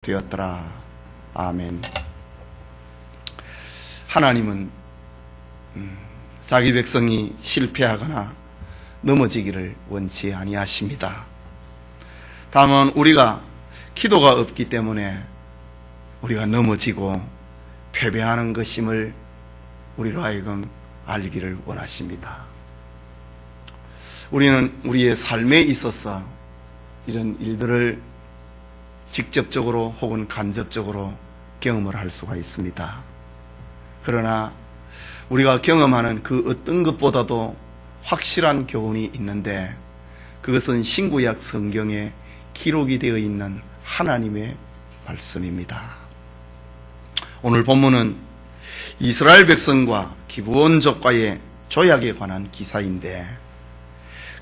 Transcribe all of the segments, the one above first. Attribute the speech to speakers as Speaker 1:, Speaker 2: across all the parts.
Speaker 1: 되었더라. 아멘. 하나님은 자기 백성이 실패하거나 넘어지기를 원치 아니하십니다. 다만 우리가 기도가 없기 때문에 우리가 넘어지고 패배하는 것임을 우리로 하여금 알기를 원하십니다. 우리는 우리의 삶에 있어서 이런 일들을 직접적으로 혹은 간접적으로 경험을 할 수가 있습니다. 그러나 우리가 경험하는 그 어떤 것보다도 확실한 교훈이 있는데, 그것은 신구약 성경에 기록이 되어 있는 하나님의 말씀입니다. 오늘 본문은 이스라엘 백성과 기브온족과의 조약에 관한 기사인데,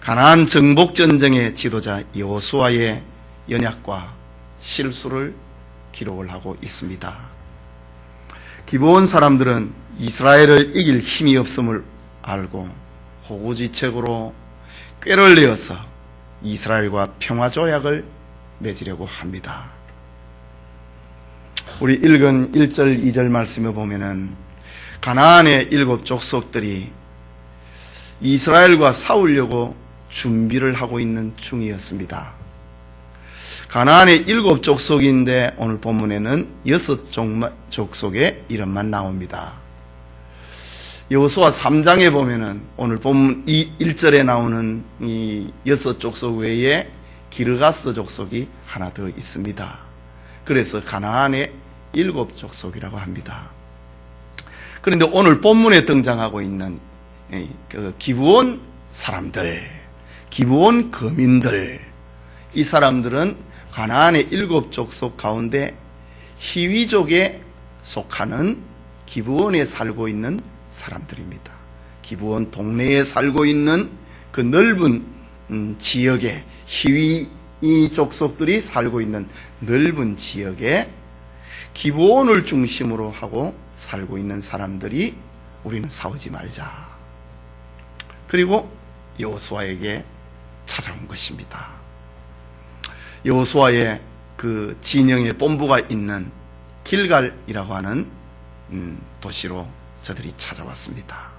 Speaker 1: 가나안 정복 전쟁의 지도자 여호수아의 연약과 실수를 기록을 하고 있습니다. 기브온 사람들은 이스라엘을 이길 힘이 없음을 알고 호구지책으로 꾀를 내어서 이스라엘과 평화조약을 맺으려고 합니다. 우리 읽은 1절 2절 말씀에 보면은 가나안의 7 족속들이 이스라엘과 싸우려고 준비를 하고 있는 중이었습니다. 가나안의 7 족속인데 오늘 본문에는 6 족속의 이름만 나옵니다. 여호수아 3장에 보면은 오늘 본문 1절에 나오는 이 6 족속 외에 기르가스 족속이 하나 더 있습니다. 그래서 가나안의 7 족속이라고 합니다. 그런데 오늘 본문에 등장하고 있는 그 기브온 사람들, 기브온 거민들, 이 사람들은 가나안의 7 족속 가운데 히위족에 속하는 기브온에 살고 있는 사람들입니다. 기브온 동네에 살고 있는 그 넓은 지역에, 히위 족속들이 살고 있는 넓은 지역에 기브온을 중심으로 하고 살고 있는 사람들이 우리는 싸우지 말자, 그리고 여호수아에게 찾아온 것입니다. 여호수아의 그 진영의 본부가 있는 길갈이라고 하는 도시로 저들이 찾아왔습니다.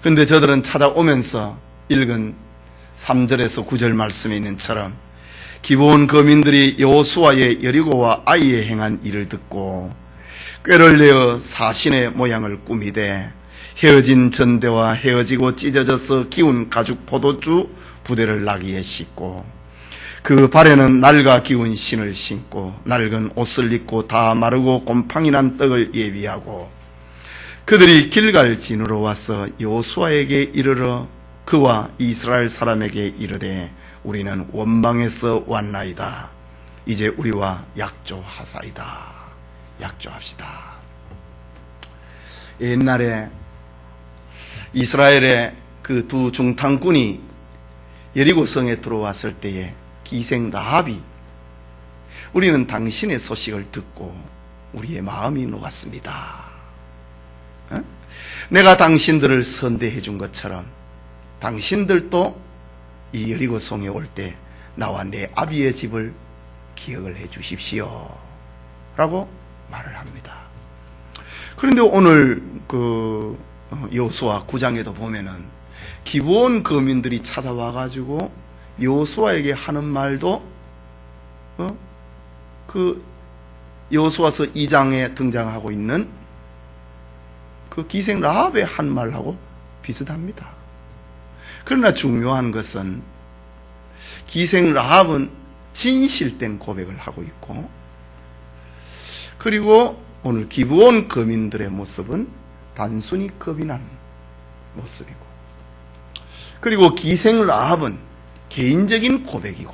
Speaker 1: 그런데 저들은 찾아오면서 읽은 3절에서 9절 말씀에 있는 처럼 기브온 거민들이 여호수아의 여리고와 아이에 행한 일을 듣고 꾀를 내어 사신의 모양을 꾸미되 헤어진 전대와 헤어지고 찢어져서 기운 가죽 포도주 부대를 나귀에 싣고 그 발에는 낡아 기운 신을 신고 낡은 옷을 입고 다 마르고 곰팡이 난 떡을 예비하고 그들이 길갈 진으로 와서 여호수아에게 이르러 그와 이스라엘 사람에게 이르되 우리는 원방에서 왔나이다. 이제 우리와 약조하사이다. 약조합시다. 옛날에 이스라엘의 그 2 중탕군이 여리고성에 들어왔을 때에 기생 라합이 우리는 당신의 소식을 듣고 우리의 마음이 녹았습니다. 내가 당신들을 선대해 준 것처럼 당신들도 이 여리고성에 올 때 나와 내 아비의 집을 기억을 해 주십시오 라고 말을 합니다. 그런데 오늘 그 여호수아 9장에도 보면은 기브온 거민들이 찾아와 가지고 여호수아에게 하는 말도 그 여호수아서 2장에 등장하고 있는 그 기생 라합의 한 말하고 비슷합니다. 그러나 중요한 것은 기생 라합은 진실된 고백을 하고 있고, 그리고 오늘 기브온 거민들의 모습은 단순히 겁이 난 모습이고, 그리고 기생 라합은 개인적인 고백이고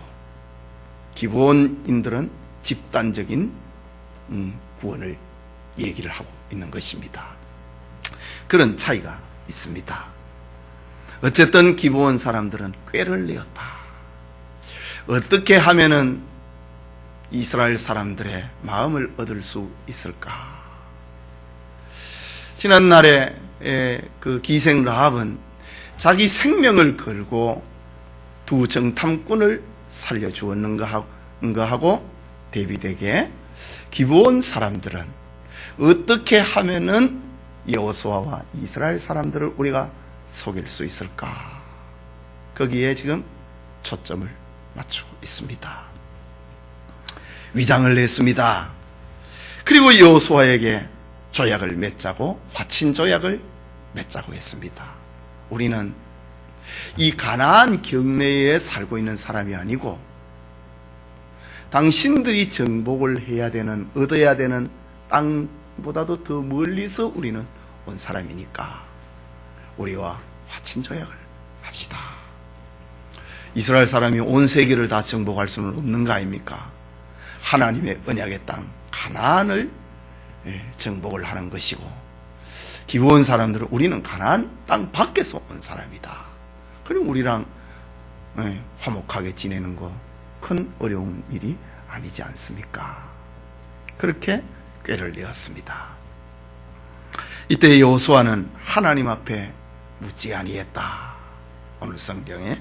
Speaker 1: 기브온인들은 집단적인 구원을 얘기를 하고 있는 것입니다. 그런 차이가 있습니다. 어쨌든 기브온 사람들은 꾀를 내었다. 어떻게 하면은 이스라엘 사람들의 마음을 얻을 수 있을까? 지난날에 그 기생 라합은 자기 생명을 걸고 2 정탐꾼을 살려주었는가 하고 데빗에게 기브온 사람들은 어떻게 하면은 여호수아와 이스라엘 사람들을 우리가 속일 수 있을까? 거기에 지금 초점을 맞추고 있습니다. 위장을 냈습니다. 그리고 여호수아에게 조약을 맺자고, 화친 조약을 맺자고 했습니다. 우리는 이 가나안 경내에 살고 있는 사람이 아니고 당신들이 정복을 해야 되는, 얻어야 되는 땅보다도 더 멀리서 우리는 온 사람이니까 우리와 화친 조약을 합시다. 이스라엘 사람이 온 세계를 다 정복할 수는 없는 거 아닙니까? 하나님의 언약의 땅 가나안을 정복을 하는 것이고, 기브온 사람들은 우리는 가나안 땅 밖에서 온 사람이다. 그럼 우리랑 화목하게 지내는 거 큰 어려운 일이 아니지 않습니까? 그렇게 꾀를 내었습니다. 이때 여호수아는 하나님 앞에 묻지 아니했다. 오늘 성경에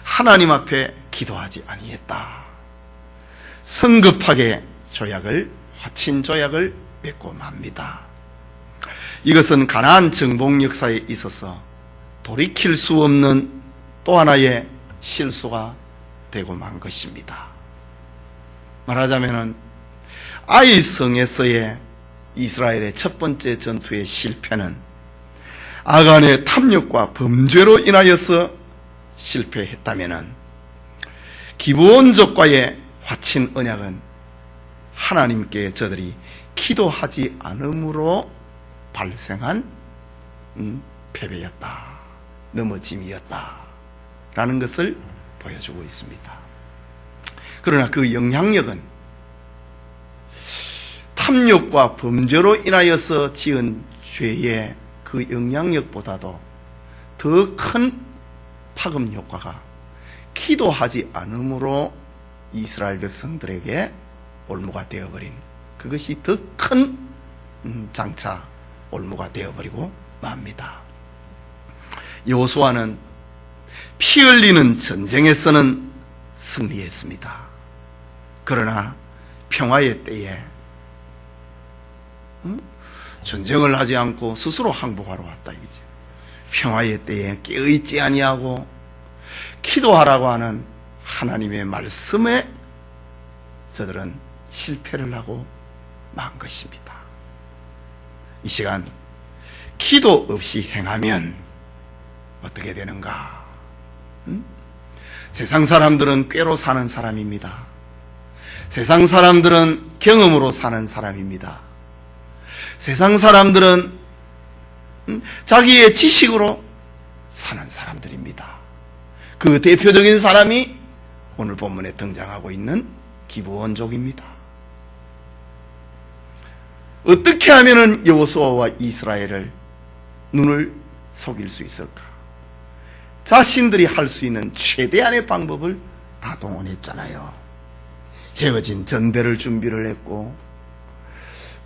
Speaker 1: 하나님 앞에 기도하지 아니했다. 성급하게 조약을, 화친 조약을 맺고 맙니다. 이것은 가나안 정복 역사에 있어서 돌이킬 수 없는 또 하나의 실수가 되고 만 것입니다. 말하자면은 아이 성에서의 이스라엘의 첫 번째 전투의 실패는 아간의 탐욕과 범죄로 인하여서 실패했다면은, 기브온족과의 화친 언약은 하나님께 저들이 기도하지 않음으로 발생한 패배였다, 넘어짐이었다 라는 것을 보여주고 있습니다. 그러나 그 영향력은 탐욕과 범죄로 인하여서 지은 죄의 그 영향력보다도 더 큰 파급 효과가 기도하지 않음으로 이스라엘 백성들에게 올무가 되어버린, 그것이 더 큰 장차 올무가 되어버리고 맙니다. 여호수아는 피 흘리는 전쟁에서는 승리했습니다. 그러나 평화의 때에 전쟁을 하지 않고 스스로 항복하러 왔다 이거죠. 평화의 때에 깨어있지 아니하고 기도하라고 하는 하나님의 말씀에 저들은 실패를 하고 만 것입니다. 이 시간 기도 없이 행하면 어떻게 되는가? 세상 사람들은 꾀로 사는 사람입니다. 세상 사람들은 경험으로 사는 사람입니다. 세상 사람들은 자기의 지식으로 사는 사람들입니다. 그 대표적인 사람이 오늘 본문에 등장하고 있는 기브온족입니다. 어떻게 하면 여호수아와 이스라엘을 눈을 속일 수 있을까? 자신들이 할 수 있는 최대한의 방법을 다 동원했잖아요. 헤어진 전대를 준비를 했고,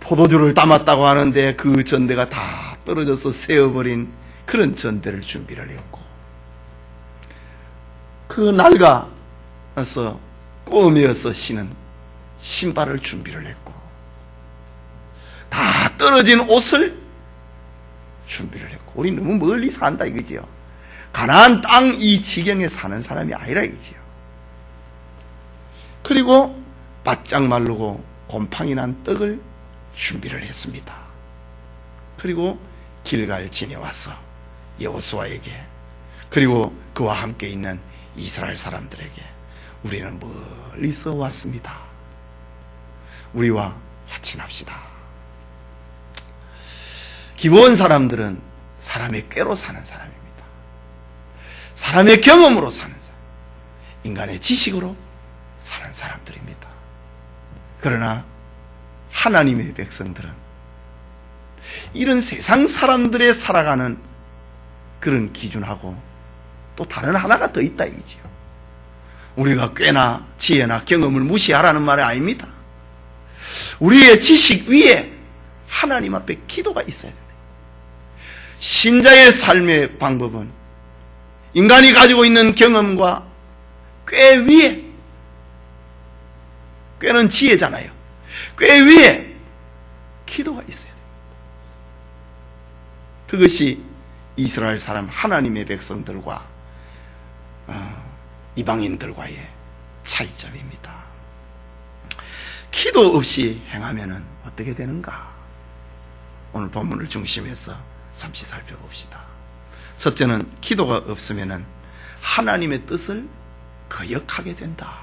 Speaker 1: 포도주를 담았다고 하는데 그 전대가 다 떨어져서 새어버린 그런 전대를 준비를 했고, 그 낡아서 꼬매어서 신은 신발을 준비를 했고, 다 떨어진 옷을 준비를 했고, 우리 너무 멀리 산다 이거지요. 가나안 땅 이 지경에 사는 사람이 아니라 이거지요. 그리고 바짝 마르고 곰팡이 난 떡을 준비를 했습니다. 그리고 길갈 지내와서 여호수아에게, 그리고 그와 함께 있는 이스라엘 사람들에게 우리는 멀리서 왔습니다. 우리와 화친합시다. 기브온 사람들은 사람의 꾀로 사는 사람입니다. 사람의 경험으로 사는 사람, 인간의 지식으로 사는 사람들입니다. 그러나 하나님의 백성들은 이런 세상 사람들의 살아가는 그런 기준하고 또 다른 하나가 더 있다 이거죠. 우리가 꾀나 지혜나 경험을 무시하라는 말이 아닙니다. 우리의 지식 위에 하나님 앞에 기도가 있어야 됩니다. 신자의 삶의 방법은 인간이 가지고 있는 경험과 꾀 위에, 꾀는 지혜잖아요. 꾀 위에 기도가 있어야 돼요. 그것이 이스라엘 사람 하나님의 백성들과 이방인들과의 차이점입니다. 기도 없이 행하면 어떻게 되는가? 오늘 본문을 중심해서 잠시 살펴봅시다. 첫째는 기도가 없으면 하나님의 뜻을 거역하게 된다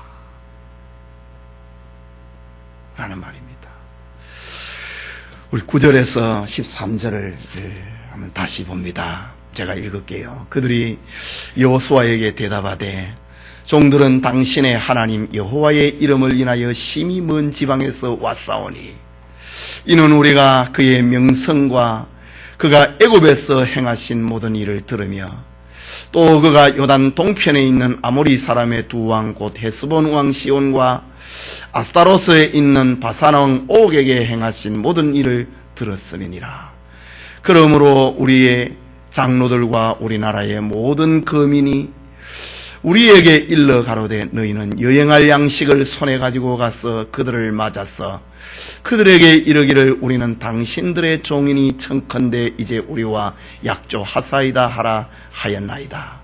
Speaker 1: 라는 말입니다. 우리 9절에서 13절을 한번 다시 봅니다. 제가 읽을게요. 그들이 여호수아에게 대답하되 종들은 당신의 하나님 여호와의 이름을 인하여 심히 먼 지방에서 왔사오니 이는 우리가 그의 명성과 그가 애굽에서 행하신 모든 일을 들으며 또 그가 요단 동편에 있는 아모리 사람의 두 왕 곧 헤스본 왕 시온과 아스타로스에 있는 바산 왕 옥에게 행하신 모든 일을 들었음이니라. 그러므로 우리의 장로들과 우리나라의 모든 거민이 우리에게 일러 가로되 너희는 여행할 양식을 손에 가지고 가서 그들을 맞아서 그들에게 이르기를 우리는 당신들의 종이니 청컨대 이제 우리와 약조하사이다 하라 하였나이다.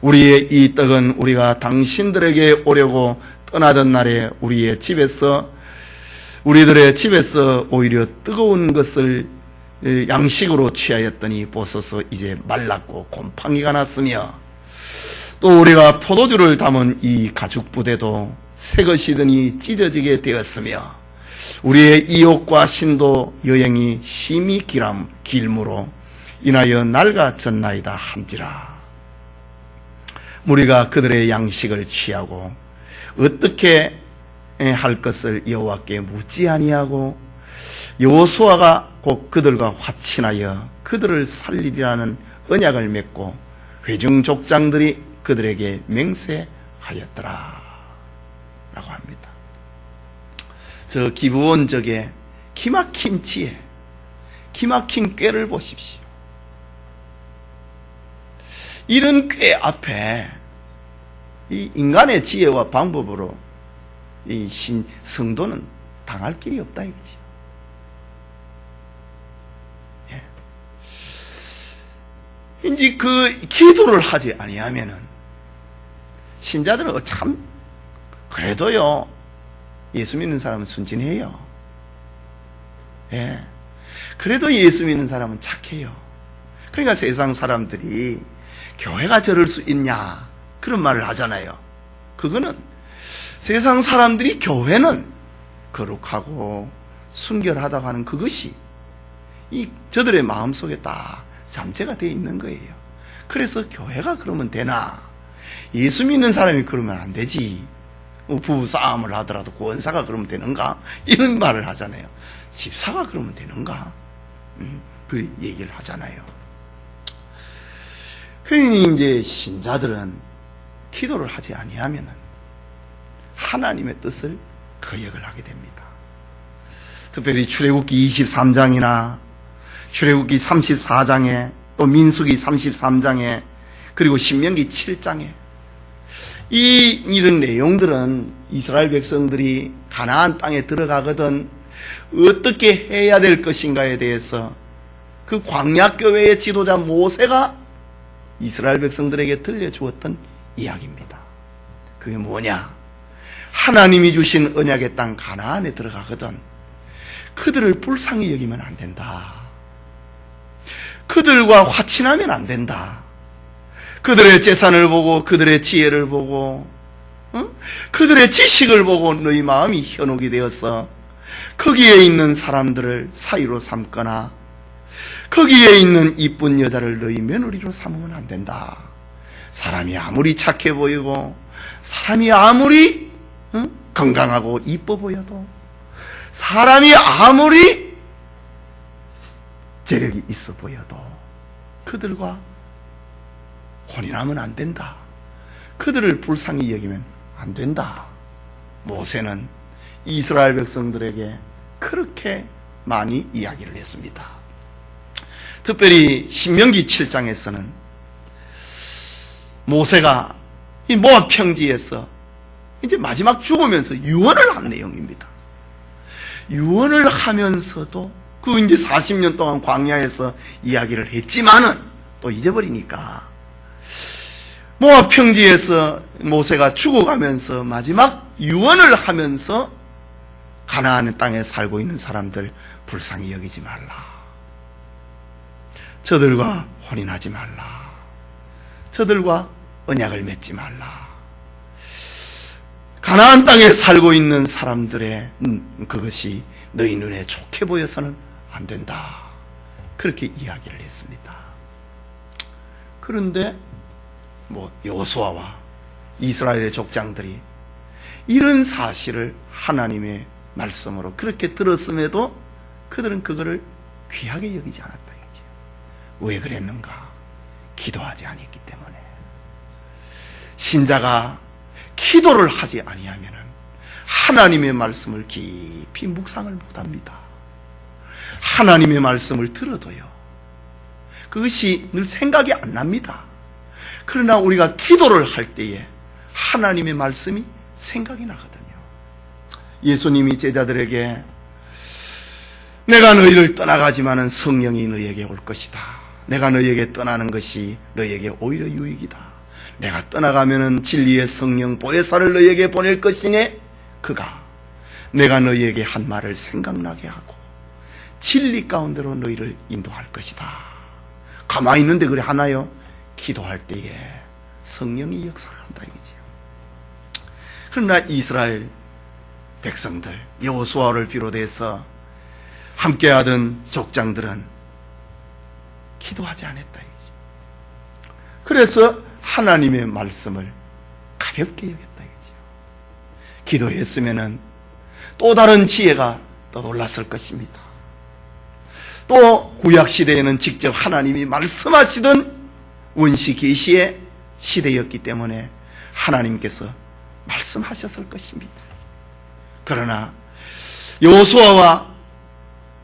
Speaker 1: 우리의 이 떡은 우리가 당신들에게 오려고 떠나던 날에 우리들의 집에서 오히려 뜨거운 것을 양식으로 취하였더니 보소서 이제 말랐고 곰팡이가 났으며 또 우리가 포도주를 담은 이 가죽 부대도 새것이더니 찢어지게 되었으며 우리의 이옥과 신도 여행이 심히 길므로 인하여 낡아졌나이다 한지라. 무리가 그들의 양식을 취하고 어떻게 할 것을 여호와께 묻지 아니하고 여호수아가 곧 그들과 화친하여 그들을 살리리라는 언약을 맺고 회중 족장들이 그들에게 맹세하였더라 라고 합니다. 저 기브온적의 기막힌 지혜, 기막힌 꾀를 보십시오. 이런 꾀 앞에 이 인간의 지혜와 방법으로 이 성도는 당할 길이 없다 이거지. 예. 이제 그 기도를 하지 아니하면은 신자들은 참 그래도요 예수 믿는 사람은 순진해요. 예. 그래도 예수 믿는 사람은 착해요. 그러니까 세상 사람들이 교회가 저럴 수 있냐 그런 말을 하잖아요. 그거는 세상 사람들이 교회는 거룩하고 순결하다고 하는 그것이 이 저들의 마음속에 다 잠재가 되어 있는 거예요. 그래서 교회가 그러면 되나? 예수 믿는 사람이 그러면 안 되지. 부부 싸움을 하더라도 권사가 그러면 되는가? 이런 말을 하잖아요. 집사가 그러면 되는가? 그 얘기를 하잖아요. 그러니 이제 신자들은 기도를 하지 아니하면 하나님의 뜻을 거역을 하게 됩니다. 특별히 출애굽기 23장이나 출애굽기 34장에 또 민수기 33장에 그리고 신명기 7장에 이런 내용들은 이스라엘 백성들이 가나안 땅에 들어가거든 어떻게 해야 될 것인가에 대해서 그 광야교회의 지도자 모세가 이스라엘 백성들에게 들려주었던 이야기입니다. 그게 뭐냐? 하나님이 주신 언약의 땅 가나안에 들어가거든 그들을 불쌍히 여기면 안 된다. 그들과 화친하면 안 된다. 그들의 재산을 보고 그들의 지혜를 보고 그들의 지식을 보고 너희 마음이 현혹이 되어서 거기에 있는 사람들을 사위로 삼거나 거기에 있는 이쁜 여자를 너희 며느리로 삼으면 안 된다. 사람이 아무리 착해 보이고 사람이 아무리 건강하고 이뻐 보여도 사람이 아무리 재력이 있어 보여도 그들과 혼인하면 안 된다. 그들을 불쌍히 여기면 안 된다. 모세는 이스라엘 백성들에게 그렇게 많이 이야기를 했습니다. 특별히 신명기 7장에서는 모세가 이 모압 평지에서 이제 마지막 죽으면서 유언을 한 내용입니다. 유언을 하면서도 그 이제 40년 동안 광야에서 이야기를 했지만은 또 잊어버리니까 모압 평지에서 모세가 죽어가면서 마지막 유언을 하면서 가나안 땅에 살고 있는 사람들 불쌍히 여기지 말라. 저들과 혼인하지 말라. 저들과 언약을 맺지 말라. 가나안 땅에 살고 있는 사람들의 그것이 너희 눈에 좋게 보여서는 안 된다. 그렇게 이야기를 했습니다. 그런데 여호수아와 이스라엘의 족장들이 이런 사실을 하나님의 말씀으로 그렇게 들었음에도 그들은 그거를 귀하게 여기지 않았다 이거죠. 왜 그랬는가? 기도하지 않았기 때문에. 신자가 기도를 하지 아니하면은 하나님의 말씀을 깊이 묵상을 못합니다. 하나님의 말씀을 들어도요, 그것이 늘 생각이 안 납니다. 그러나 우리가 기도를 할 때에 하나님의 말씀이 생각이 나거든요. 예수님이 제자들에게 내가 너희를 떠나가지만은 성령이 너희에게 올 것이다. 내가 너희에게 떠나는 것이 너희에게 오히려 유익이다. 내가 떠나가면은 진리의 성령 보혜사를 너희에게 보낼 것이니 그가 내가 너희에게 한 말을 생각나게 하고 진리 가운데로 너희를 인도할 것이다. 가만히 있는데 그래 하나요? 기도할 때에 성령이 역사를 한다 이거죠. 그러나 이스라엘 백성들 여호수아를 비롯해서 함께하던 족장들은 기도하지 않았다 이거죠. 그래서 하나님의 말씀을 가볍게 여겼다 이거죠. 기도했으면은 또 다른 지혜가 떠올랐을 것입니다. 또 구약 시대에는 직접 하나님이 말씀하시던 원시 계시의 시대였기 때문에 하나님께서 말씀하셨을 것입니다. 그러나 여호수아와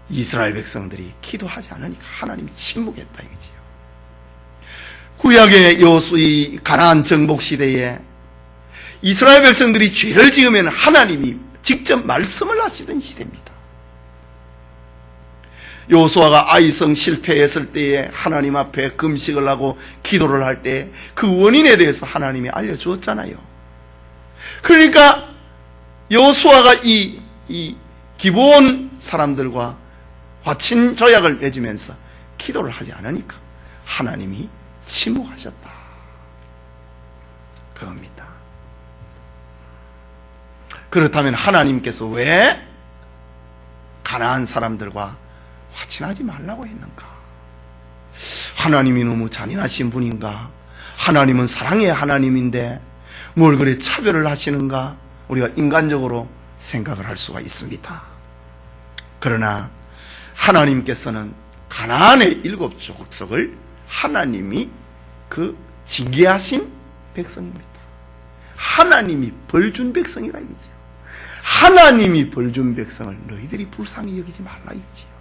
Speaker 1: 이스라엘 백성들이 기도하지 않으니까 하나님이 침묵했다 이거지요. 구약의 이 가나안 정복 시대에 이스라엘 백성들이 죄를 지으면 하나님이 직접 말씀을 하시던 시대입니다. 여호수아가 아이성 실패했을 때에 하나님 앞에 금식을 하고 기도를 할 때 그 원인에 대해서 하나님이 알려주었잖아요. 그러니까 여호수아가 이 기브온 사람들과 화친 조약을 맺으면서 기도를 하지 않으니까 하나님이 침묵하셨다. 그겁니다. 그렇다면 하나님께서 왜 가나안 사람들과 화친하지 말라고 했는가? 하나님이 너무 잔인하신 분인가? 하나님은 사랑의 하나님인데 뭘 그래 차별을 하시는가? 우리가 인간적으로 생각을 할 수가 있습니다. 그러나 하나님께서는 가나안의 7 족속을 하나님이 그 징계하신 백성입니다. 하나님이 벌준 백성이라 이거죠. 하나님이 벌준 백성을 너희들이 불쌍히 여기지 말라 이거지요.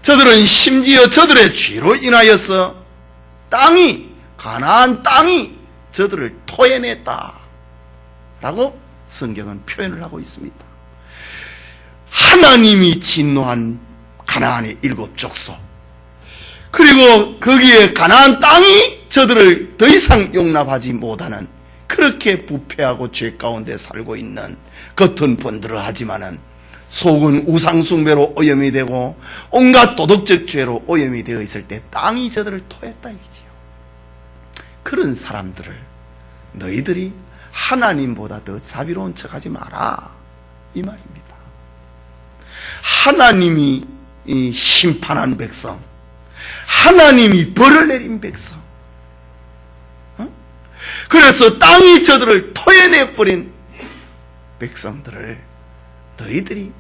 Speaker 1: 저들은 심지어 저들의 죄로 인하여서 가나안 땅이 저들을 토해냈다 라고 성경은 표현을 하고 있습니다. 하나님이 진노한 가나안의 7 족속, 그리고 거기에 가나안 땅이 저들을 더 이상 용납하지 못하는, 그렇게 부패하고 죄 가운데 살고 있는, 겉은 번들어하지만은 속은 우상숭배로 오염이 되고 온갖 도덕적 죄로 오염이 되어 있을 때 땅이 저들을 토했다 이거지요. 그런 사람들을 너희들이 하나님보다 더 자비로운 척하지 마라 이 말입니다. 하나님이 심판한 백성, 하나님이 벌을 내린 백성, 그래서 땅이 저들을 토해내버린 백성들을 너희들이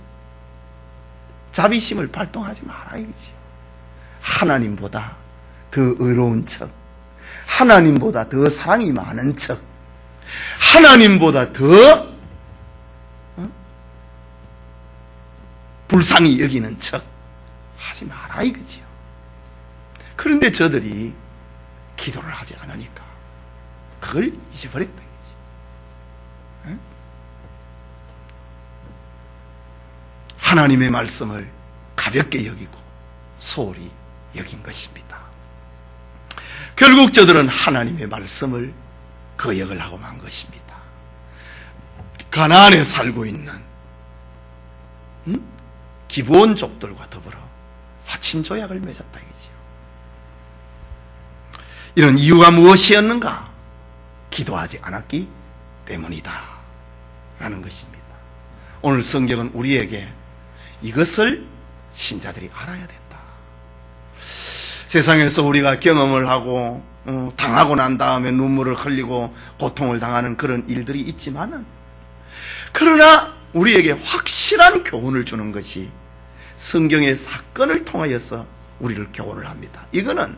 Speaker 1: 자비심을 발동하지 마라 이거지. 하나님보다 더 의로운 척, 하나님보다 더 사랑이 많은 척, 하나님보다 더 불쌍히 여기는 척 하지 마라 이거지요. 그런데 저들이 기도를 하지 않으니까 그걸 잊어버렸다 이거지. 하나님의 말씀을 가볍게 여기고 소홀히 여긴 것입니다. 결국 저들은 하나님의 말씀을 거역을 하고 만 것입니다. 가나안에 살고 있는 기브온족들과 더불어 화친 조약을 맺었다 이거지요. 이런 이유가 무엇이었는가? 기도하지 않았기 때문이다 라는 것입니다. 오늘 성경은 우리에게 이것을 신자들이 알아야 된다. 세상에서 우리가 경험을 하고 당하고 난 다음에 눈물을 흘리고 고통을 당하는 그런 일들이 있지만은, 그러나 우리에게 확실한 교훈을 주는 것이 성경의 사건을 통하여서 우리를 교훈을 합니다. 이거는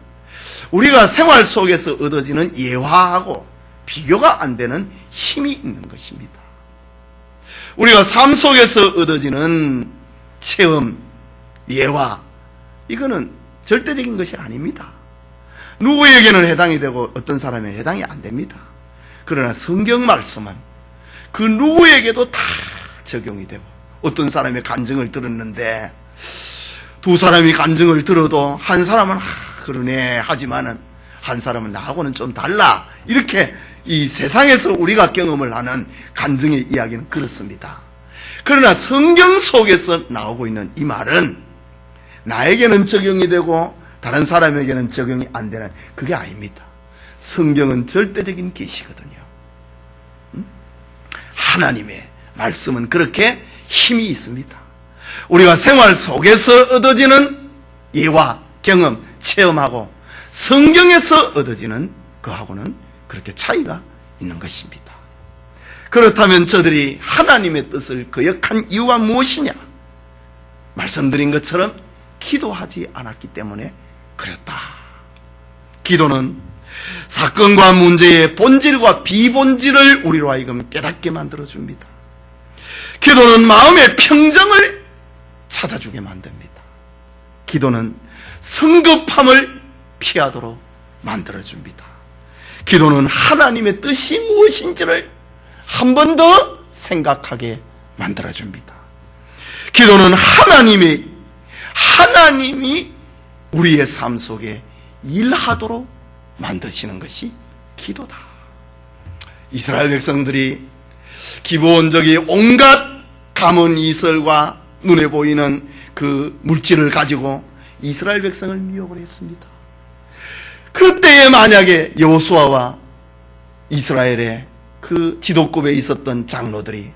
Speaker 1: 우리가 생활 속에서 얻어지는 예화하고 비교가 안 되는 힘이 있는 것입니다. 우리가 삶 속에서 얻어지는 체험, 예화, 이거는 절대적인 것이 아닙니다. 누구에게는 해당이 되고 어떤 사람에게 해당이 안 됩니다. 그러나 성경 말씀은 그 누구에게도 다 적용이 되고, 어떤 사람의 간증을 들었는데 두 사람이 간증을 들어도 한 사람은 그러네 하지만은 한 사람은 나하고는 좀 달라, 이렇게 이 세상에서 우리가 경험을 하는 간증의 이야기는 그렇습니다. 그러나 성경 속에서 나오고 있는 이 말은 나에게는 적용이 되고 다른 사람에게는 적용이 안 되는, 그게 아닙니다. 성경은 절대적인 계시거든요. 하나님의 말씀은 그렇게 힘이 있습니다. 우리가 생활 속에서 얻어지는 예화, 경험, 체험하고 성경에서 얻어지는 그하고는 그렇게 차이가 있는 것입니다. 그렇다면 저들이 하나님의 뜻을 거역한 이유가 무엇이냐? 말씀드린 것처럼 기도하지 않았기 때문에 그랬다. 기도는 사건과 문제의 본질과 비본질을 우리로 하여금 깨닫게 만들어줍니다. 기도는 마음의 평정을 찾아주게 만듭니다. 기도는 성급함을 피하도록 만들어줍니다. 기도는 하나님의 뜻이 무엇인지를 한 번 더 생각하게 만들어줍니다. 기도는 하나님이 우리의 삶 속에 일하도록 만드시는 것이 기도다. 이스라엘 백성들이 기브온적이 온갖 가문 이설과 눈에 보이는 그 물질을 가지고 이스라엘 백성을 미혹을 했습니다. 그때에 만약에 여호수아와 이스라엘의 그 지도급에 있었던 장로들이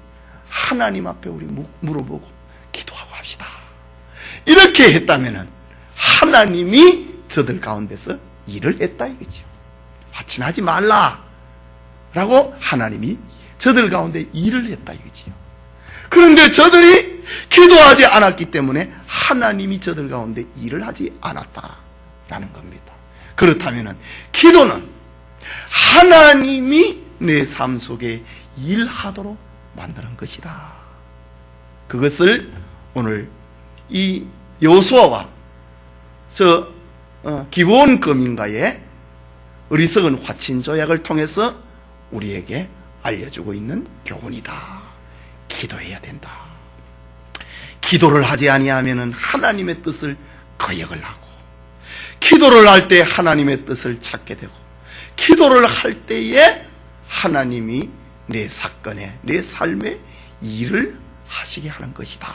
Speaker 1: 하나님 앞에 우리 물어보고 기도하고 합시다, 이렇게 했다면 하나님이 저들 가운데서 일을 했다 이거죠. 화친하지 말라 라고 하나님이 저들 가운데 일을 했다 이거지요. 그런데 저들이 기도하지 않았기 때문에 하나님이 저들 가운데 일을 하지 않았다라는 겁니다. 그렇다면 기도는 하나님이 내 삶 속에 일하도록 만드는 것이다. 그것을 오늘 이 여호수아와 기브온 거민과의 어리석은 화친 조약을 통해서 우리에게 알려주고 있는 교훈이다. 기도해야 된다. 기도를 하지 아니하면 하나님의 뜻을 거역을 하고, 기도를 할 때 하나님의 뜻을 찾게 되고, 기도를 할 때에 하나님이 내 사건에, 내 삶에 일을 하시게 하는 것이다.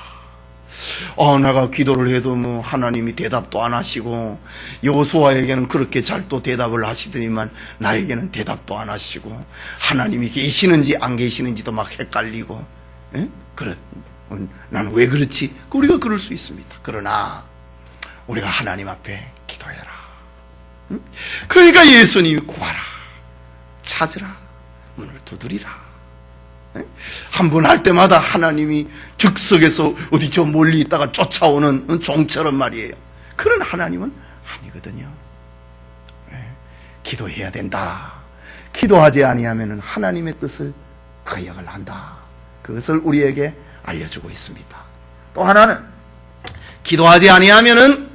Speaker 1: 내가 기도를 해도 하나님이 대답도 안 하시고, 여호수아에게는 그렇게 잘 또 대답을 하시더니만 나에게는 대답도 안 하시고, 하나님이 계시는지 안 계시는지도 막 헷갈리고, 그래, 나는 왜 그렇지? 우리가 그럴 수 있습니다. 그러나 우리가 하나님 앞에 기도해라. 그러니까 예수님이 구하라, 찾으라, 문을 두드리라. 한 번 할 때마다 하나님이 즉석에서 어디 저 멀리 있다가 쫓아오는 종처럼 말이에요. 그런 하나님은 아니거든요. 기도해야 된다. 기도하지 아니하면 하나님의 뜻을 거역을 한다. 그것을 우리에게 알려주고 있습니다. 또 하나는 기도하지 아니하면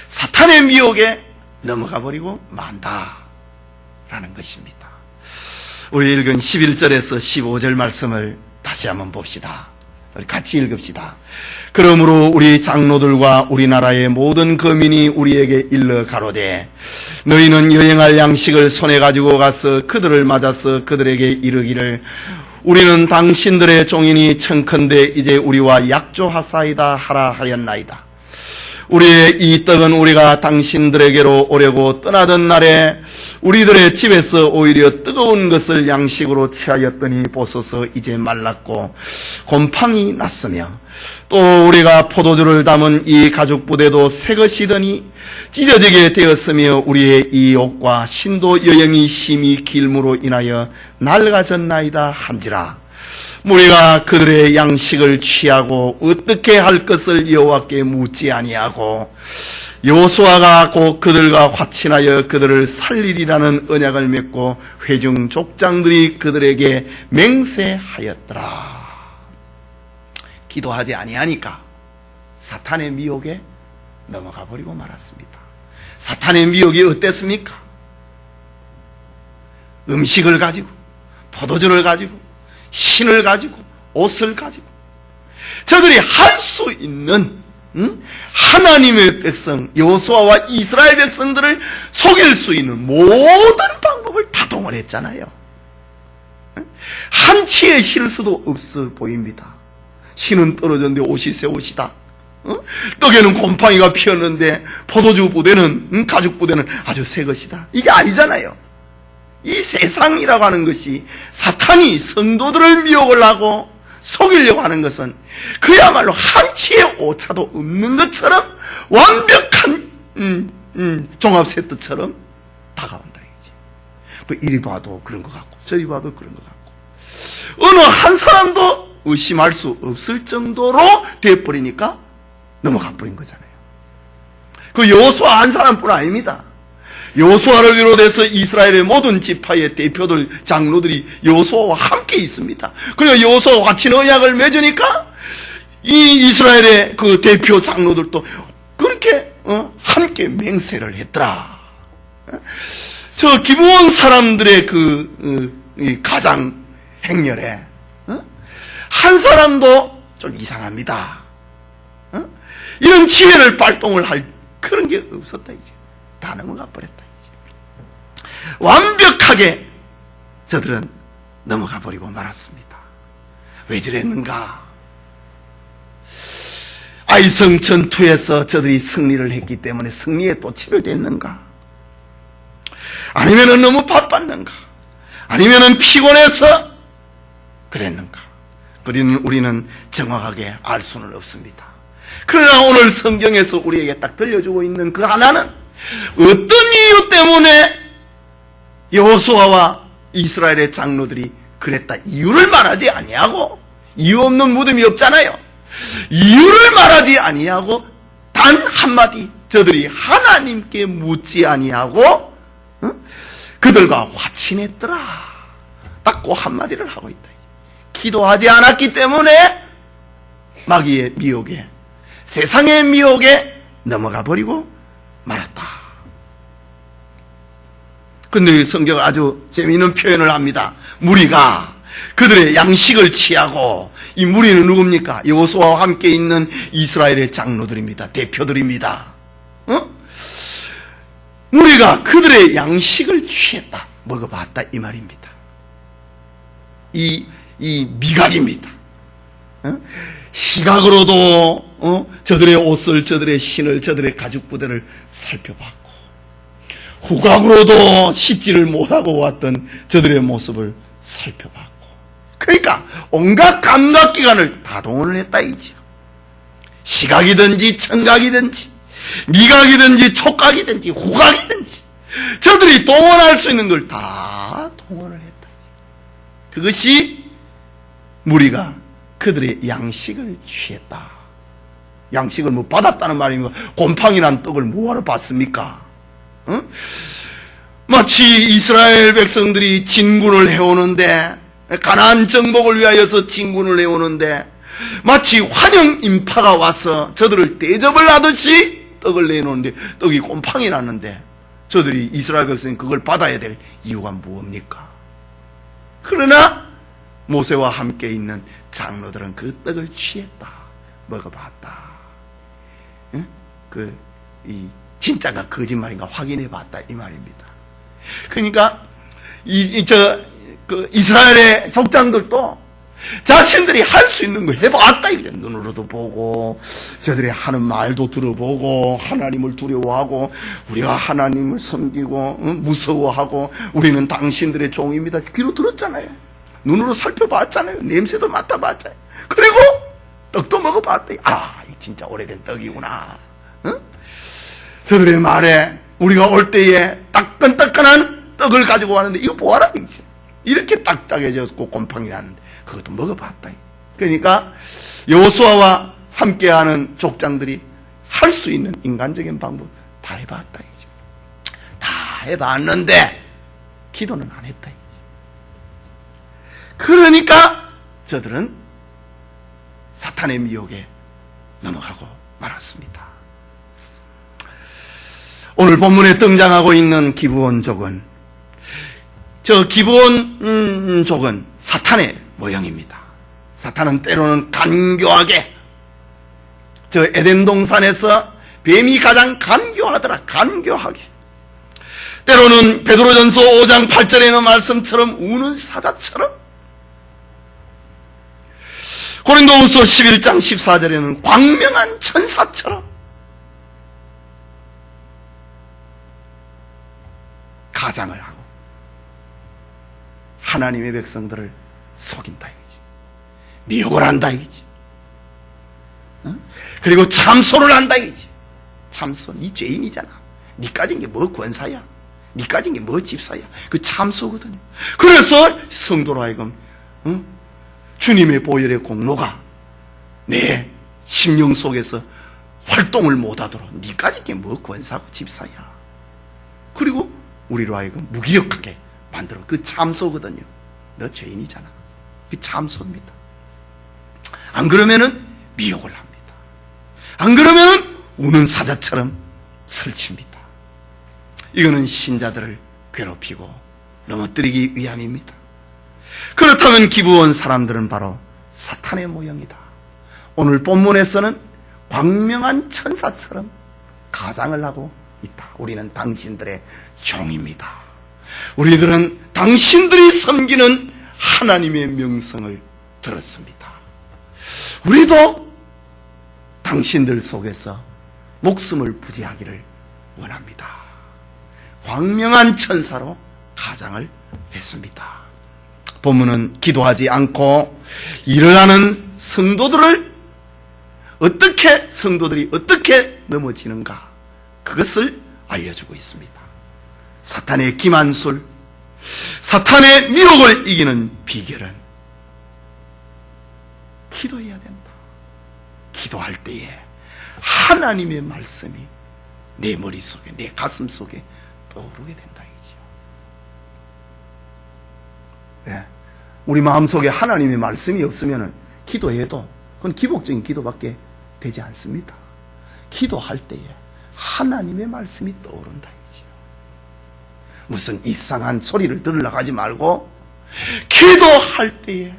Speaker 1: 사탄의 미혹에 넘어가 버리고 만다라는 것입니다. 우리 읽은 11절에서 15절 말씀을 다시 한번 봅시다. 우리 같이 읽읍시다. 그러므로 우리 장로들과 우리나라의 모든 거민이 우리에게 일러 가로되 너희는 여행할 양식을 손에 가지고 가서 그들을 맞아서 그들에게 이르기를 우리는 당신들의 종이니 청컨대 이제 우리와 약조하사이다 하라 하였나이다. 우리의 이 떡은 우리가 당신들에게로 오려고 떠나던 날에 우리들의 집에서 오히려 뜨거운 것을 양식으로 취하였더니 보소서 이제 말랐고 곰팡이 났으며 또 우리가 포도주를 담은 이 가죽 부대도 새 것이더니 찢어지게 되었으며 우리의 이 옷과 신도 여행이 심히 길므로 인하여 낡아졌나이다 한지라. 우리가 그들의 양식을 취하고 어떻게 할 것을 여호와께 묻지 아니하고 여호수아가 곧 그들과 화친하여 그들을 살리리라는 언약을 맺고 회중 족장들이 그들에게 맹세하였더라. 기도하지 아니하니까 사탄의 미혹에 넘어가 버리고 말았습니다. 사탄의 미혹이 어땠습니까? 음식을 가지고 포도주를 가지고 신을 가지고 옷을 가지고 저들이 할 수 있는 하나님의 백성 여호수아와 이스라엘 백성들을 속일 수 있는 모든 방법을 다 동원했잖아요. 한치의 실수도 없어 보입니다. 신은 떨어졌는데 옷이 새 옷이다. 떡에는 곰팡이가 피었는데 포도주 부대는 가죽 부대는 아주 새 것이다. 이게 아니잖아요. 이 세상이라고 하는 것이 사탄이 성도들을 미혹을 하고 속이려고 하는 것은 그야말로 한치의 오차도 없는 것처럼 완벽한 종합 세트처럼 다가온다 이지. 그 이리 봐도 그런 것 같고 저리 봐도 그런 것 같고 어느 한 사람도 의심할 수 없을 정도로 돼버리니까 넘어가 버린 거잖아요. 그 여호수아 한 사람뿐 아닙니다. 여호수아를 비롯해서 이스라엘의 모든 지파의 대표들, 장로들이 여호수아와 함께 있습니다. 그러니까 여호수아와 같이 언약을 맺으니까 이 이스라엘의 그 대표 장로들도 그렇게 함께 맹세를 했더라. 저 기브온 사람들의 그 가장 행렬에 한 사람도 좀 이상합니다. 이런 지혜를 발동을 할 그런 게 없었다 이제. 다 넘어가 버렸다 이제. 완벽하게 저들은 넘어가 버리고 말았습니다. 왜 저랬는가? 아이성 전투에서 저들이 승리를 했기 때문에 승리에 또 치료됐는가? 아니면은 너무 바빴는가? 아니면은 피곤해서 그랬는가? 우리는 정확하게 알 수는 없습니다. 그러나 오늘 성경에서 우리에게 딱 들려주고 있는 그 하나는 어떤 이유 때문에 여호수아와 이스라엘의 장로들이 그랬다 이유를 말하지 아니하고, 이유 없는 무덤이 없잖아요. 이유를 말하지 아니하고 단 한마디 저들이 하나님께 묻지 아니하고 그들과 화친했더라. 딱 그 한마디를 하고 있다. 기도하지 않았기 때문에 마귀의 미혹에, 세상의 미혹에 넘어가 버리고 말았다. 근데 성경은 아주 재미있는 표현을 합니다. 무리가 그들의 양식을 취하고, 이 무리는 누굽니까? 여호수아와 함께 있는 이스라엘의 장로들입니다. 대표들입니다. 무리가 그들의 양식을 취했다, 먹어봤다 이 말입니다. 이 미각입니다. 시각으로도 저들의 옷을, 저들의 신을, 저들의 가죽 부대를 살펴봤고, 후각으로도 씻지를 못하고 왔던 저들의 모습을 살펴봤고, 그러니까 온갖 감각기관을 다 동원을 했다 이지요. 시각이든지 청각이든지 미각이든지 촉각이든지 후각이든지 저들이 동원할 수 있는 걸 다 동원을 했다. 그것이 무리가 그들의 양식을 취했다. 양식을 뭐 받았다는 말입니까? 곰팡이란 떡을 뭐하러 받습니까? 마치 이스라엘 백성들이 진군을 해오는데, 가나안 정복을 위하여서 진군을 해오는데 마치 환영 인파가 와서 저들을 대접을 하듯이 떡을 내놓는데 떡이 곰팡이 났는데 저들이, 이스라엘 백성이 그걸 받아야 될 이유가 무엇입니까? 그러나 모세와 함께 있는 장로들은 그 떡을 취했다. 먹어봤다. 응? 이 진짜가 거짓말인가 확인해 봤다. 이 말입니다. 그러니까, 이스라엘의 족장들도 자신들이 할 수 있는 거 해봤다. 이거죠. 눈으로도 보고, 저들이 하는 말도 들어보고, 하나님을 두려워하고, 우리가 하나님을 섬기고, 무서워하고, 우리는 당신들의 종입니다. 귀로 들었잖아요. 눈으로 살펴봤잖아요. 냄새도 맡아봤잖아요. 그리고 떡도 먹어봤다. 아, 이 진짜 오래된 떡이구나. 응? 저들의 말에 우리가 올 때에 따끈따끈한 떡을 가지고 왔는데 이거 뭐하라. 이렇게 딱딱해졌고 곰팡이 나는데 그것도 먹어봤다. 그러니까 여호수아와 함께하는 족장들이 할 수 있는 인간적인 방법 다 해봤다. 다 해봤는데 기도는 안 했다. 그러니까 저들은 사탄의 미혹에 넘어가고 말았습니다. 오늘 본문에 등장하고 있는 기브온족은, 저 기브온족은 사탄의 모형입니다. 사탄은 때로는 간교하게, 저 에덴 동산에서 뱀이 가장 간교하더라. 간교하게. 때로는 베드로전서 5장 8절에 있는 말씀처럼 우는 사자처럼, 고린도후서 11장 14절에는 광명한 천사처럼 가장을 하고 하나님의 백성들을 속인다 이거지. 미혹을 한다 이거지. 그리고 참소를 한다 이거지. 참소, 니 죄인이잖아. 니 가진 게 뭐 권사야, 니 가진 게 뭐 집사야. 그 참소거든요. 그래서 성도로 하여금 주님의 보혈의 공로가 내 심령 속에서 활동을 못하도록 니 가진 게 뭐 권사고 집사야. 그리고 우리로 하여금 무기력하게 만들어. 그 참소거든요. 너 죄인이잖아. 그 참소입니다. 안 그러면은 미혹을 합니다. 안 그러면은 우는 사자처럼 설칩니다. 이거는 신자들을 괴롭히고 넘어뜨리기 위함입니다. 그렇다면 기브온 사람들은 바로 사탄의 모형이다. 오늘 본문에서는 광명한 천사처럼 가장을 하고 있다. 우리는 당신들의 종입니다. 우리들은 당신들이 섬기는 하나님의 명성을 들었습니다. 우리도 당신들 속에서 목숨을 부지하기를 원합니다. 광명한 천사로 가장을 했습니다. 본문은 기도하지 않고 일을 하는 성도들이 어떻게 넘어지는가, 그것을 알려주고 있습니다. 사탄의 기만술, 사탄의 미혹을 이기는 비결은 기도해야 된다. 기도할 때에 하나님의 말씀이 내 머릿속에, 내 가슴 속에 떠오르게 된다 이지요. 네. 우리 마음속에 하나님의 말씀이 없으면 기도해도 그건 기복적인 기도밖에 되지 않습니다. 기도할 때에 하나님의 말씀이 떠오른다 이지요. 무슨 이상한 소리를 들으려고 하지 말고 기도할 때에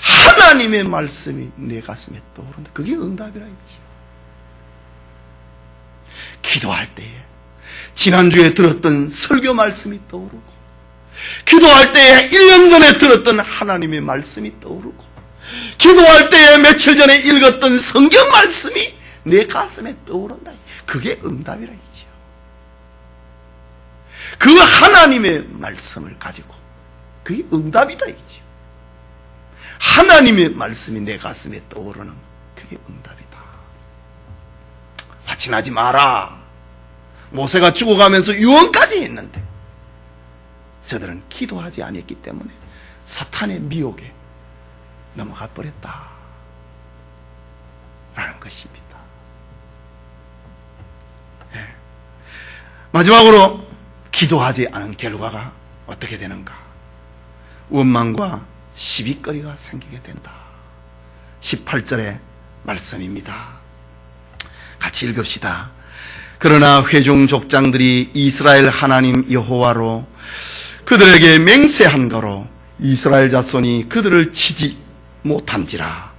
Speaker 1: 하나님의 말씀이 내 가슴에 떠오른다. 그게 응답이라 이지요. 기도할 때에 지난주에 들었던 설교 말씀이 떠오르고, 기도할 때에 1년 전에 들었던 하나님의 말씀이 떠오르고, 기도할 때에 며칠 전에 읽었던 성경 말씀이 내 가슴에 떠오른다. 그게 응답이라 이지요. 그 하나님의 말씀을 가지고, 그게 응답이다 이지요. 하나님의 말씀이 내 가슴에 떠오르는 그게 응답이다. 화친하지 마라. 모세가 죽어가면서 유언까지 했는데 저들은 기도하지 않았기 때문에 사탄의 미혹에 넘어가 버렸다 라는 것입니다. 네. 마지막으로 기도하지 않은 결과가 어떻게 되는가? 원망과 시비거리가 생기게 된다. 18절의 말씀입니다. 같이 읽읍시다. 그러나 회중 족장들이 이스라엘 하나님 여호와로 그들에게 맹세한 거로 이스라엘 자손이 그들을 치지 못한지라.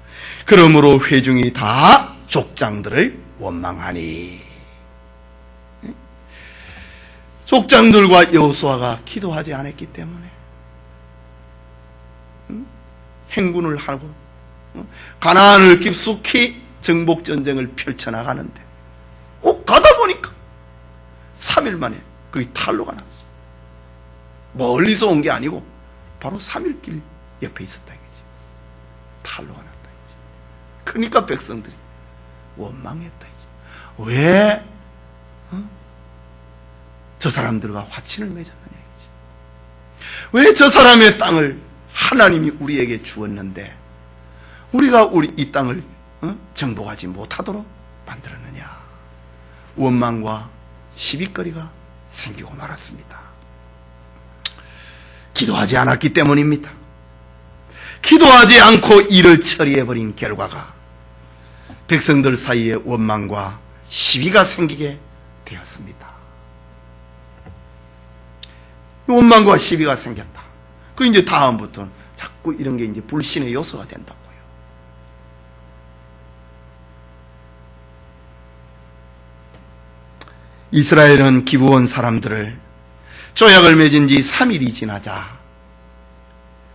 Speaker 1: 그러므로 회중이 다 족장들을 원망하니. 족장들과 여호수아가 기도하지 않았기 때문에 행군을 하고 가나안을 깊숙이 정복전쟁을 펼쳐나가는데 가다 보니까 3일 만에 거기 탈로가 났어. 멀리서 온 게 아니고 바로 3일길 옆에 있었다 이거지. 탈로가 났다 이거지. 그러니까 백성들이 원망했다 이거지. 왜 저 사람들과 화친을 맺었느냐 이거지. 왜 저 사람의 땅을 하나님이 우리에게 주었는데 우리가 이 땅을 정복하지 못하도록 만들었느냐. 원망과 시비거리가 생기고 말았습니다. 기도하지 않았기 때문입니다. 기도하지 않고 일을 처리해버린 결과가 백성들 사이에 원망과 시비가 생기게 되었습니다. 원망과 시비가 생겼다. 그 이제 다음부터는 자꾸 이런 게 이제 불신의 요소가 된다고요. 이스라엘은 기브온 사람들을 조약을 맺은 지 3일이 지나자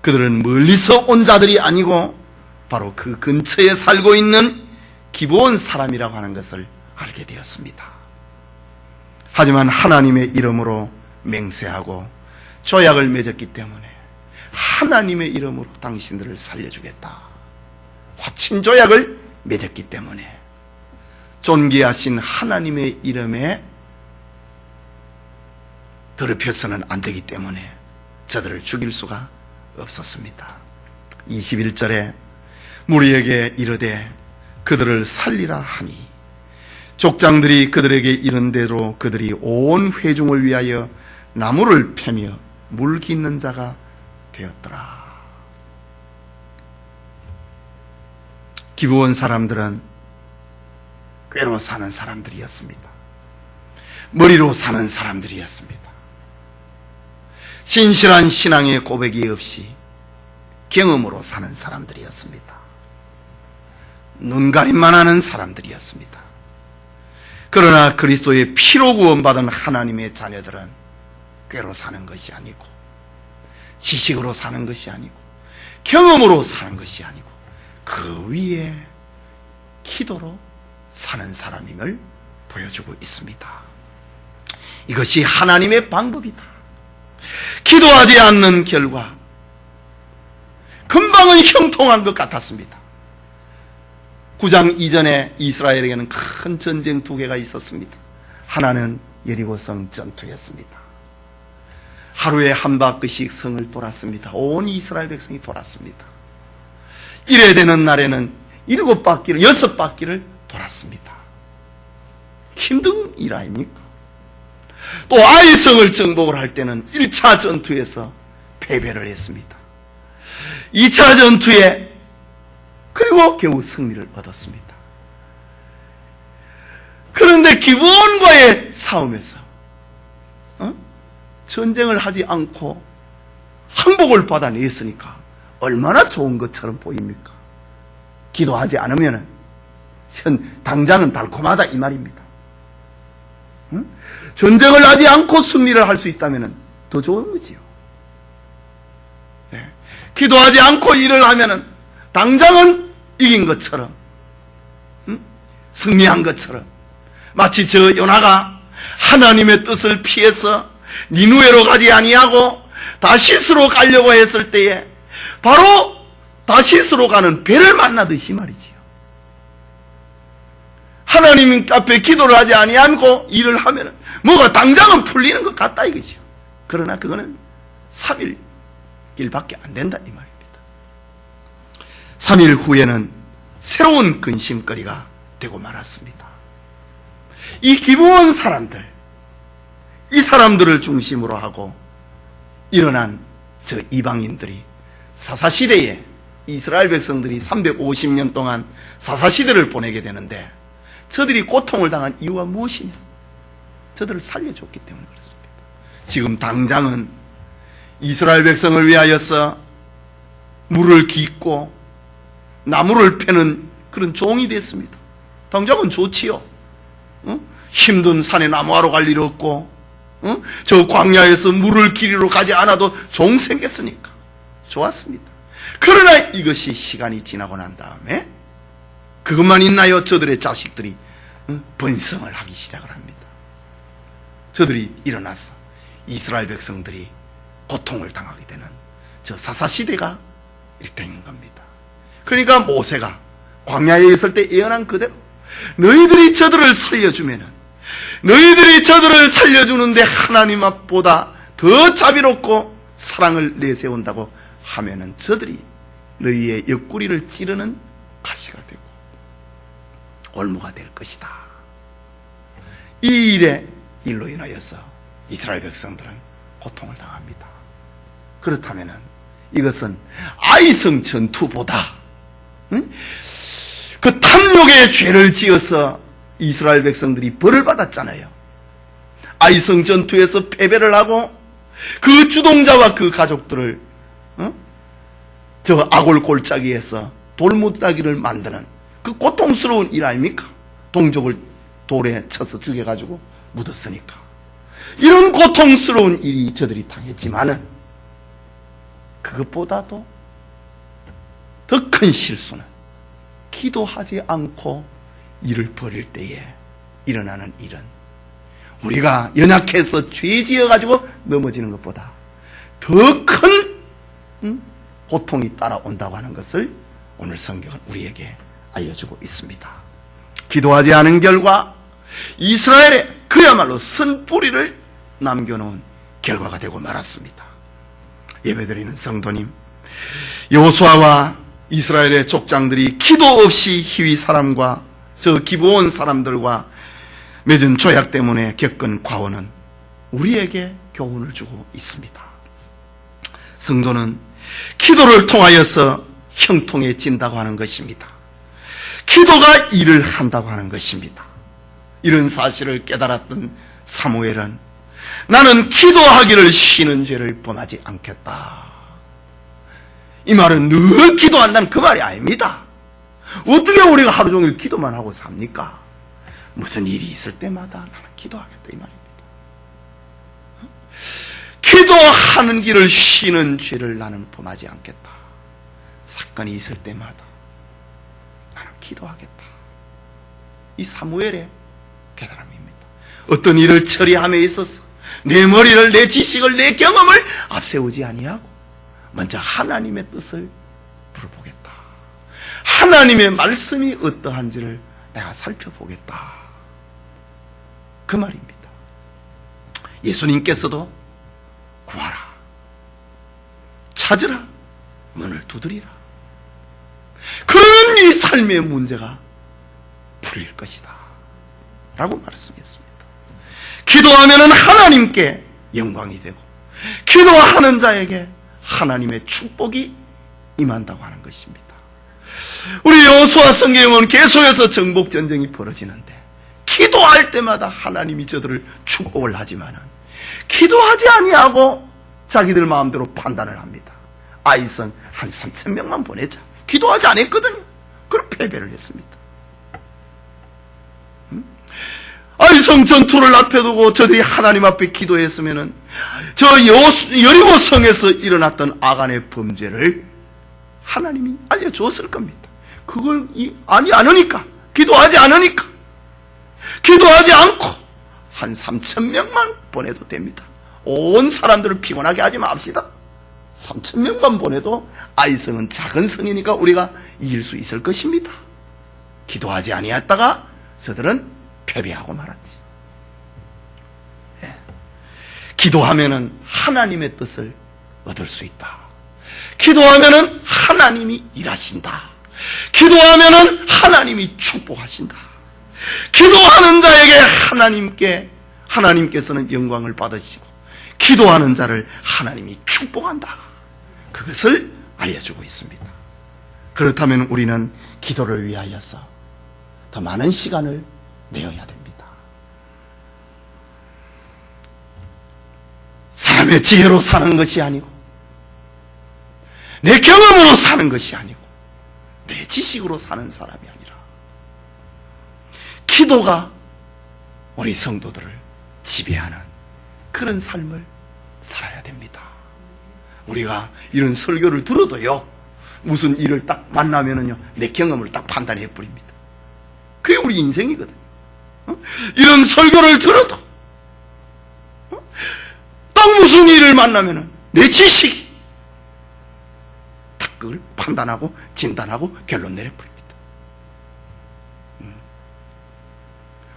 Speaker 1: 그들은 멀리서 온 자들이 아니고 바로 그 근처에 살고 있는 기브온 사람이라고 하는 것을 알게 되었습니다. 하지만 하나님의 이름으로 맹세하고 조약을 맺었기 때문에 하나님의 이름으로 당신들을 살려주겠다. 화친 조약을 맺었기 때문에 존귀하신 하나님의 이름에 더럽혀서는 안 되기 때문에 저들을 죽일 수가 없었습니다. 21절에 무리에게 이르되 그들을 살리라 하니 족장들이 그들에게 이른 대로 그들이 온 회중을 위하여 나무를 패며 물 깃는 자가 되었더라. 기브온 사람들은 꾀로 사는 사람들이었습니다. 머리로 사는 사람들이었습니다. 진실한 신앙의 고백이 없이 경험으로 사는 사람들이었습니다. 눈가림만 하는 사람들이었습니다. 그러나 그리스도의 피로 구원받은 하나님의 자녀들은 꾀로 사는 것이 아니고 지식으로 사는 것이 아니고 경험으로 사는 것이 아니고 그 위에 기도로 사는 사람임을 보여주고 있습니다. 이것이 하나님의 방법이다. 기도하지 않는 결과 금방은 형통한 것 같았습니다. 9장 이전에 이스라엘에게는 큰 전쟁 2개가 있었습니다. 하나는 예리고성 전투였습니다. 하루에 한 바퀴씩 성을 돌았습니다. 온 이스라엘 백성이 돌았습니다. 이래 되는 날에는 7바퀴를 6바퀴를 돌았습니다. 힘든 일 아닙니까? 또 아이성을 정복을 할 때는 1차 전투에서 패배를 했습니다. 2차 전투에 그리고 겨우 승리를 얻었습니다. 그런데 기브온과의 싸움에서 전쟁을 하지 않고 항복을 받아냈으니까 얼마나 좋은 것처럼 보입니까? 기도하지 않으면 당장은 달콤하다 이 말입니다. 전쟁을 하지 않고 승리를 할 수 있다면 더 좋은 거지요. 네. 기도하지 않고 일을 하면 당장은 이긴 것처럼 승리한 것처럼 마치 저 요나가 하나님의 뜻을 피해서 니누에로 가지 아니하고 다시스로 가려고 했을 때에 바로 다시스로 가는 배를 만나듯이 말이지요. 하나님 앞에 기도를 하지 아니하고 일을 하면 뭐가 당장은 풀리는 것 같다 이거지요. 그러나 그거는 3일 일밖에 안 된다 이 말입니다. 3일 후에는 새로운 근심거리가 되고 말았습니다. 이 기브온 사람들, 이 사람들을 중심으로 하고 일어난 저 이방인들이 사사시대에 이스라엘 백성들이 350년 동안 사사시대를 보내게 되는데 저들이 고통을 당한 이유가 무엇이냐? 저들을 살려줬기 때문에 그렇습니다. 지금 당장은 이스라엘 백성을 위하여서 물을 깃고 나무를 패는 그런 종이 됐습니다. 당장은 좋지요. 힘든 산에 나무하러 갈 일 없고, 저 광야에서 물을 기리러 가지 않아도 종 생겼으니까 좋았습니다. 그러나 이것이 시간이 지나고 난 다음에 그것만 있나요? 저들의 자식들이 번성을 하기 시작을 합니다. 저들이 일어나서 이스라엘 백성들이 고통을 당하게 되는 저 사사시대가 이렇게 된 겁니다. 그러니까 모세가 광야에 있을 때 예언한 그대로 너희들이 저들을 살려주면은, 너희들이 저들을 살려주는데 하나님 앞보다 더 자비롭고 사랑을 내세운다고 하면은 저들이 너희의 옆구리를 찌르는 가시가 되고 올무가 될 것이다. 이 일로 인하여서 이스라엘 백성들은 고통을 당합니다. 그렇다면은 이것은 아이성 전투보다 그 탐욕의 죄를 지어서 이스라엘 백성들이 벌을 받았잖아요. 아이성 전투에서 패배를 하고 그 주동자와 그 가족들을 저 아골 골짜기에서 돌무더기를 만드는 그 고통스러운 일 아닙니까? 동족을 돌에 쳐서 죽여가지고 묻었으니까. 이런 고통스러운 일이 저들이 당했지만은 그것보다도 더 큰 실수는 기도하지 않고 일을 벌일 때에 일어나는 일은 우리가 연약해서 죄 지어가지고 넘어지는 것보다 더 큰 고통이 따라온다고 하는 것을 오늘 성경은 우리에게 알려주고 있습니다. 기도하지 않은 결과 이스라엘에 그야말로 쓴뿌리를 남겨놓은 결과가 되고 말았습니다. 예배드리는 성도님, 여호수아와 이스라엘의 족장들이 기도 없이 희위 사람과 저 기브온 사람들과 맺은 조약 때문에 겪은 과오는 우리에게 교훈을 주고 있습니다. 성도는 기도를 통하여서 형통해진다고 하는 것입니다. 기도가 일을 한다고 하는 것입니다. 이런 사실을 깨달았던 사무엘은 나는 기도하기를 쉬는 죄를 범하지 않겠다. 이 말은 늘 기도한다는 그 말이 아닙니다. 어떻게 우리가 하루 종일 기도만 하고 삽니까? 무슨 일이 있을 때마다 나는 기도하겠다 이 말입니다. 기도하는 길을 쉬는 죄를 나는 범하지 않겠다. 사건이 있을 때마다 나는 기도하겠다. 이 사무엘의 깨달음입니다. 어떤 일을 처리함에 있어서 내 머리를, 내 지식을, 내 경험을 앞세우지 아니하고 먼저 하나님의 뜻을 물어보겠다. 하나님의 말씀이 어떠한지를 내가 살펴보겠다. 그 말입니다. 예수님께서도 구하라, 찾으라, 문을 두드리라. 그러면 이 삶의 문제가 풀릴 것이다 라고 말씀했습니다. 기도하면 하나님께 영광이 되고 기도하는 자에게 하나님의 축복이 임한다고 하는 것입니다. 우리 여호수아 성경은 계속해서 정복전쟁이 벌어지는데 기도할 때마다 하나님이 저들을 축복을 하지만은 기도하지 아니하고 자기들 마음대로 판단을 합니다. 아이성 한 3,000명만 보내자. 기도하지 않았거든요. 그럼 패배를 했습니다. 아이성 전투를 앞에 두고 저들이 하나님 앞에 기도했으면은 저 여리고 성에서 일어났던 아간의 범죄를 하나님이 알려주었을 겁니다. 그걸 아니 않으니까, 기도하지 않으니까, 기도하지 않고 한 3,000명만 보내도 됩니다. 온 사람들을 피곤하게 하지 맙시다. 3,000명만 보내도 아이성은 작은 성이니까 우리가 이길 수 있을 것입니다. 기도하지 아니했다가 저들은 패배하고 말았지. 기도하면은 하나님의 뜻을 얻을 수 있다. 기도하면은 하나님이 일하신다. 기도하면은 하나님이 축복하신다. 기도하는 자에게 하나님께서는 영광을 받으시고 기도하는 자를 하나님이 축복한다. 그것을 알려주고 있습니다. 그렇다면 우리는 기도를 위하여서 더 많은 시간을 내어야 됩니다. 사람의 지혜로 사는 것이 아니고 내 경험으로 사는 것이 아니고 내 지식으로 사는 사람이 아니라 기도가 우리 성도들을 지배하는 그런 삶을 살아야 됩니다. 우리가 이런 설교를 들어도요, 무슨 일을 딱 만나면은요, 내 경험을 딱 판단해 버립니다. 그게 우리 인생이거든요. 이런 설교를 들어도 딱 무슨 일을 만나면은 내 지식이 딱 그걸 판단하고 진단하고 결론 내려버립니다.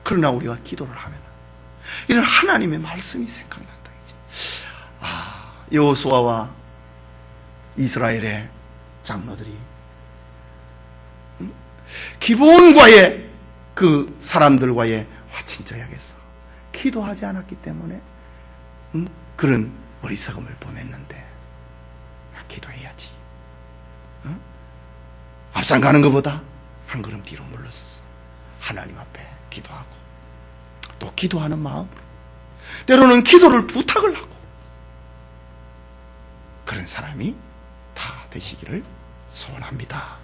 Speaker 1: 그러나 우리가 기도를 하면 이런 하나님의 말씀이 생각난다. 여호수아와 이스라엘의 장로들이 기브온과의 그 사람들과의 화친저약에서 기도하지 않았기 때문에 그런 어리석음을 범했는데, 기도해야지. 앞장 가는 것보다 한 걸음 뒤로 물러서서 하나님 앞에 기도하고, 또 기도하는 마음으로, 때로는 기도를 부탁을 하고, 그런 사람이 다 되시기를 소원합니다.